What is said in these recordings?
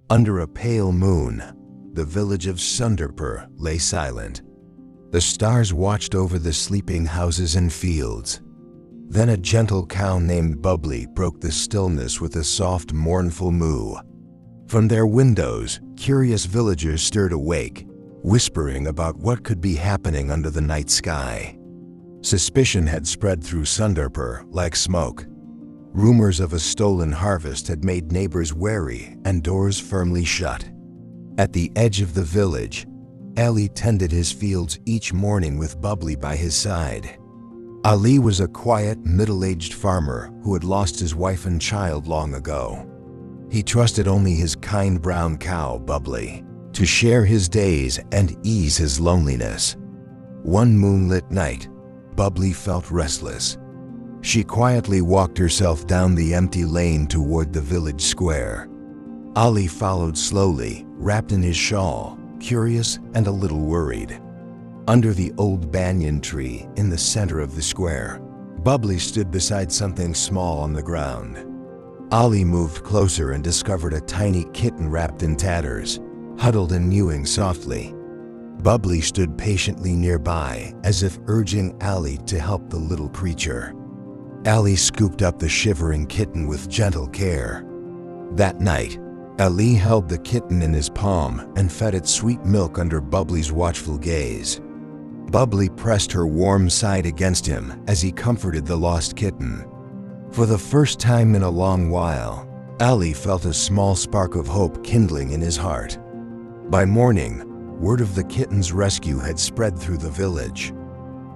Under a pale moon, the village of Sundarpur lay silent. The stars watched over the sleeping houses and fields. Then a gentle cow named Bubbly broke the stillness with a soft, mournful moo. From their windows, curious villagers stirred awake, whispering about what could be happening under the night sky. Suspicion had spread through Sundarpur like smoke. Rumors of a stolen harvest had made neighbors wary and doors firmly shut. At the edge of the village, Ali tended his fields each morning with Bubbly by his side. Ali was a quiet, middle-aged farmer who had lost his wife and child long ago. He trusted only his kind brown cow, Bubbly, to share his days and ease his loneliness. One moonlit night, Bubbly felt restless. She quietly walked herself down the empty lane toward the village square. Ali followed slowly, wrapped in his shawl, curious and a little worried. Under the old banyan tree in the center of the square, Bubbly stood beside something small on the ground. Ali moved closer and discovered a tiny kitten wrapped in tatters, huddled and mewing softly. Bubbly stood patiently nearby, as if urging Ali to help the little creature. Ali scooped up the shivering kitten with gentle care. That night, Ali held the kitten in his palm and fed it sweet milk under Bubbly's watchful gaze. Bubbly pressed her warm side against him as he comforted the lost kitten. For the first time in a long while, Ali felt a small spark of hope kindling in his heart. By morning, word of the kitten's rescue had spread through the village.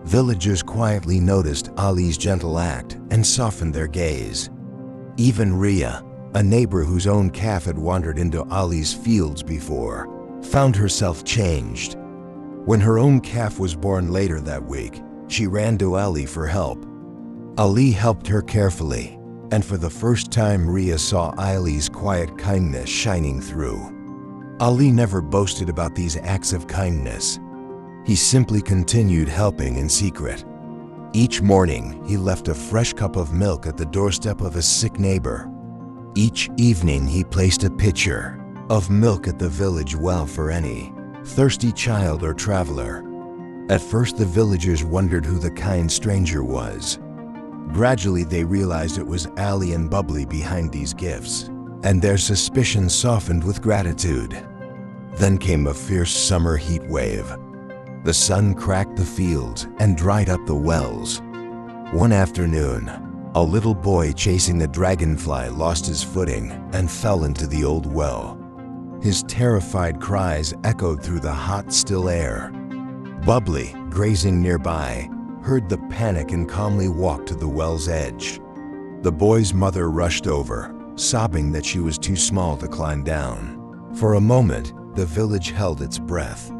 Villagers quietly noticed Ali's gentle act and softened their gaze. Even Ria, a neighbor whose own calf had wandered into Ali's fields before, found herself changed. When her own calf was born later that week, she ran to Ali for help. Ali helped her carefully, and for the first time Ria saw Ali's quiet kindness shining through. Ali never boasted about these acts of kindness. He simply continued helping in secret. Each morning, he left a fresh cup of milk at the doorstep of a sick neighbor. Each evening, he placed a pitcher of milk at the village well for any thirsty child or traveler. At first, the villagers wondered who the kind stranger was. Gradually, they realized it was Ali and Bubbly behind these gifts, and their suspicions softened with gratitude. Then came a fierce summer heat wave. The sun cracked the fields and dried up the wells. One afternoon, a little boy chasing a dragonfly lost his footing and fell into the old well. His terrified cries echoed through the hot, still air. Bubbly, grazing nearby, heard the panic and calmly walked to the well's edge. The boy's mother rushed over, sobbing that she was too small to climb down. For a moment, the village held its breath.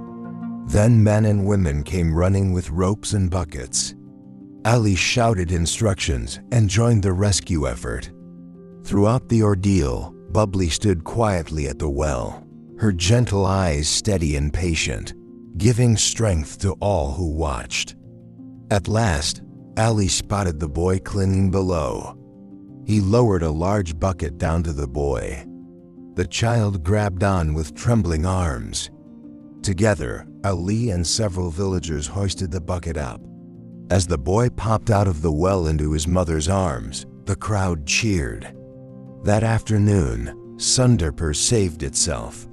Then men and women came running with ropes and buckets. Ali shouted instructions and joined the rescue effort. Throughout the ordeal, Bubbly stood quietly at the well, her gentle eyes steady and patient, giving strength to all who watched. At last, Ali spotted the boy clinging below. He lowered a large bucket down to the boy. The child grabbed on with trembling arms. Together, Ali and several villagers hoisted the bucket up. As the boy popped out of the well into his mother's arms, the crowd cheered. That afternoon, Sundarpur saved itself.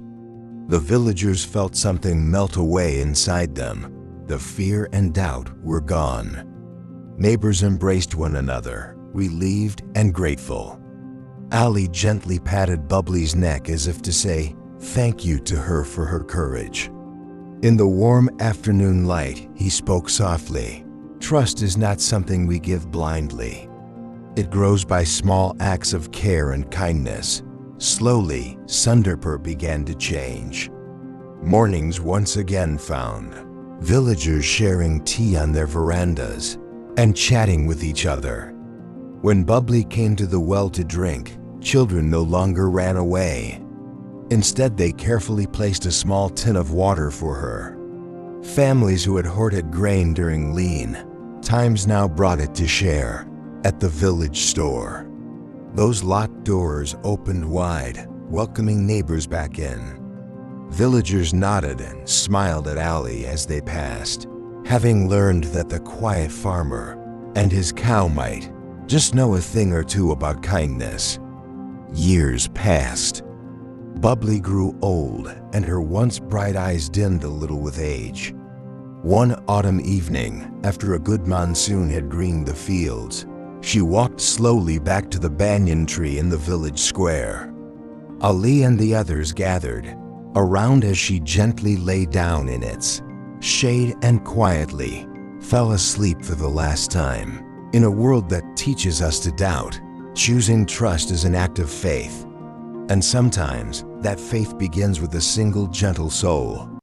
The villagers felt something melt away inside them. The fear and doubt were gone. Neighbors embraced one another, relieved and grateful. Ali gently patted Bubbly's neck as if to say thank you to her for her courage. In the warm afternoon light, he spoke softly. Trust is not something we give blindly. It grows by small acts of care and kindness. Slowly, Sundarpur began to change. Mornings once again found villagers sharing tea on their verandas and chatting with each other. When Bubbly came to the well to drink, children no longer ran away. Instead, they carefully placed a small tin of water for her. Families who had hoarded grain during lean times now brought it to share at the village store. Those locked doors opened wide, welcoming neighbors back in. Villagers nodded and smiled at Ali as they passed, having learned that the quiet farmer and his cow might just know a thing or two about kindness. Years passed. Bubbly grew old, and her once bright eyes dimmed a little with age. One autumn evening, after a good monsoon had greened the fields, she walked slowly back to the banyan tree in the village square. Ali and the others gathered around as she gently lay down in its shade and quietly fell asleep for the last time. In a world that teaches us to doubt, choosing trust is an act of faith. And sometimes that faith begins with a single gentle soul.